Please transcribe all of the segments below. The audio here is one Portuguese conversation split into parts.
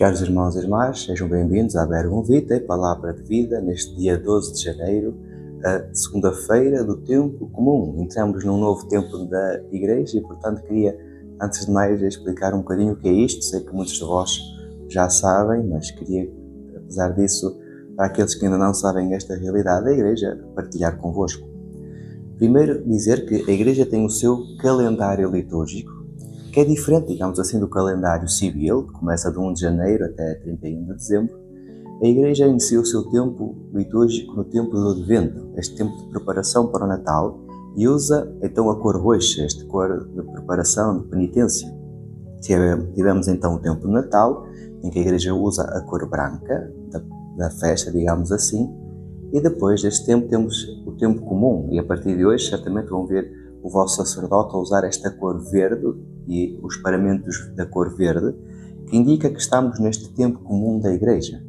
Caros irmãos e irmãs, sejam bem-vindos à Verbum Vitae, Palavra de Vida, neste dia 12 de janeiro, a segunda-feira do tempo comum. Entramos num novo tempo da Igreja e, portanto, queria, antes de mais, explicar um bocadinho o que é isto. Sei que muitos de vós já sabem, mas queria, apesar disso, para aqueles que ainda não sabem esta realidade da Igreja, partilhar convosco. Primeiro, dizer que a Igreja tem o seu calendário litúrgico, que é diferente, digamos assim, do calendário civil, que começa de 1 de janeiro até 31 de dezembro. A Igreja inicia o seu tempo litúrgico no tempo do Advento, este tempo de preparação para o Natal, e usa então a cor roxa, esta cor de preparação, de penitência. Tivemos então o tempo de Natal, em que a Igreja usa a cor branca, da festa, digamos assim, e depois deste tempo temos o tempo comum, e a partir de hoje certamente vão ver o vosso sacerdote a usar esta cor verde e os paramentos da cor verde, que indica que estamos neste tempo comum da Igreja,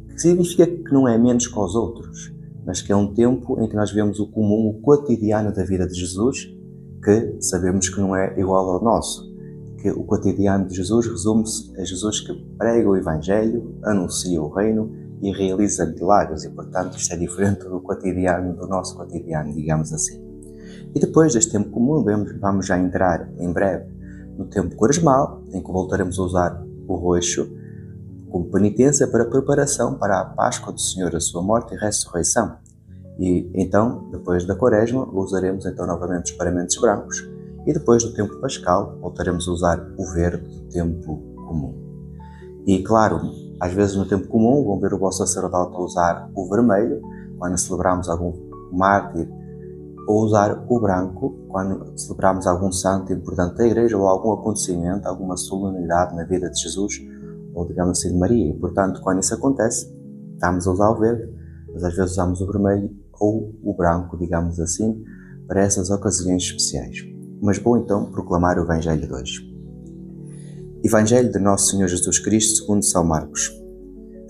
que significa que não é menos que os outros, mas que é um tempo em que nós vemos o comum, o cotidiano da vida de Jesus, que sabemos que não é igual ao nosso, que o cotidiano de Jesus resume-se a Jesus que prega o Evangelho, anuncia o Reino e realiza milagres, e portanto isto é diferente do cotidiano, do nosso cotidiano, digamos assim. E depois deste tempo comum vamos já entrar em breve no tempo quaresmal, em que voltaremos a usar o roxo como penitência para preparação para a Páscoa do Senhor, a sua morte e ressurreição. E então, depois da quaresma, usaremos então novamente os paramentos brancos, e depois do tempo pascal voltaremos a usar o verde do tempo comum. E claro, às vezes no tempo comum vão ver o vosso sacerdote a usar o vermelho, quando celebramos algum mártir, ou usar o branco quando celebramos algum santo importante da Igreja ou algum acontecimento, alguma solenidade na vida de Jesus ou, digamos assim, de Maria. E, portanto, quando isso acontece, estamos a usar o verde, mas às vezes usamos o vermelho ou o branco, digamos assim, para essas ocasiões especiais. Mas vou então proclamar o Evangelho de hoje. Evangelho de Nosso Senhor Jesus Cristo segundo São Marcos.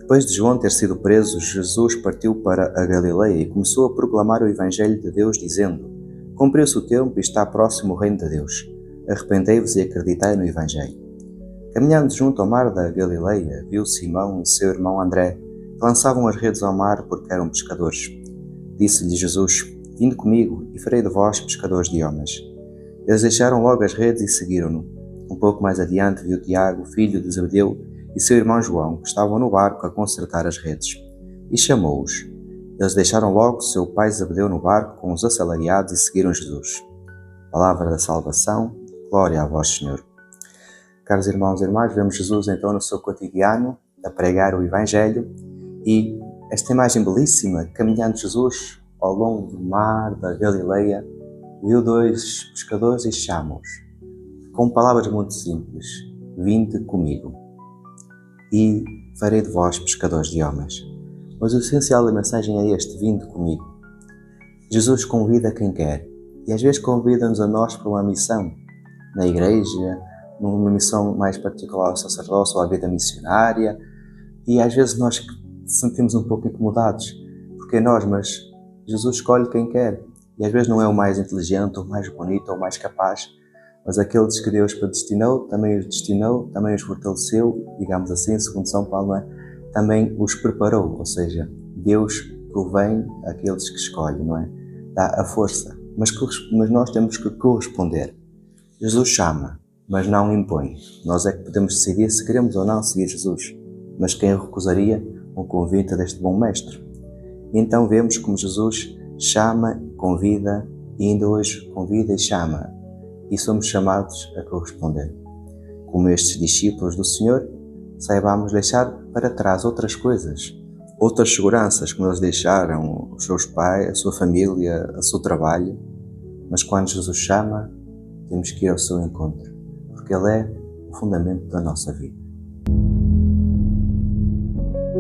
Depois de João ter sido preso, Jesus partiu para a Galileia e começou a proclamar o Evangelho de Deus, dizendo: Cumpriu-se o tempo e está próximo o reino de Deus. Arrependei-vos e acreditai no Evangelho. Caminhando junto ao mar da Galileia, viu Simão e seu irmão André, que lançavam as redes ao mar porque eram pescadores. Disse-lhe Jesus: Vinde comigo e farei de vós pescadores de homens. Eles deixaram logo as redes e seguiram-no. Um pouco mais adiante viu Tiago, filho de Zebedeu, e seu irmão João, que estavam no barco a consertar as redes, e chamou-os. Eles deixaram logo seu pai Zebedeu no barco com os assalariados e seguiram Jesus. Palavra da salvação, glória a vós, Senhor. Caros irmãos e irmãs, vemos Jesus então no seu cotidiano, a pregar o Evangelho, e esta imagem belíssima, caminhando Jesus ao longo do mar da Galileia, viu dois pescadores e chama-os, com palavras muito simples: Vinde comigo e farei de vós pescadores de homens. Mas o essencial da mensagem é este: vinde comigo. Jesus convida quem quer, e às vezes convida-nos a nós para uma missão na Igreja, numa missão mais particular ao sacerdócio ou à vida missionária, e às vezes nós sentimos um pouco incomodados, porque é nós, mas Jesus escolhe quem quer, e às vezes não é o mais inteligente, ou o mais bonito, ou o mais capaz, mas aqueles que Deus predestinou, também os fortaleceu, digamos assim, segundo São Paulo, também os preparou, ou seja, Deus provém àqueles que escolhe, não é? Dá a força, mas nós temos que corresponder. Jesus chama, mas não impõe. Nós é que podemos decidir se queremos ou não seguir Jesus, mas quem recusaria um convite deste bom mestre? E então vemos como Jesus chama, convida, e ainda hoje convida e chama, e somos chamados a corresponder. Como estes discípulos do Senhor, saibamos deixar para trás outras coisas, outras seguranças que nos deixaram os seus pais, a sua família, o seu trabalho, mas quando Jesus chama, temos que ir ao seu encontro, porque Ele é o fundamento da nossa vida.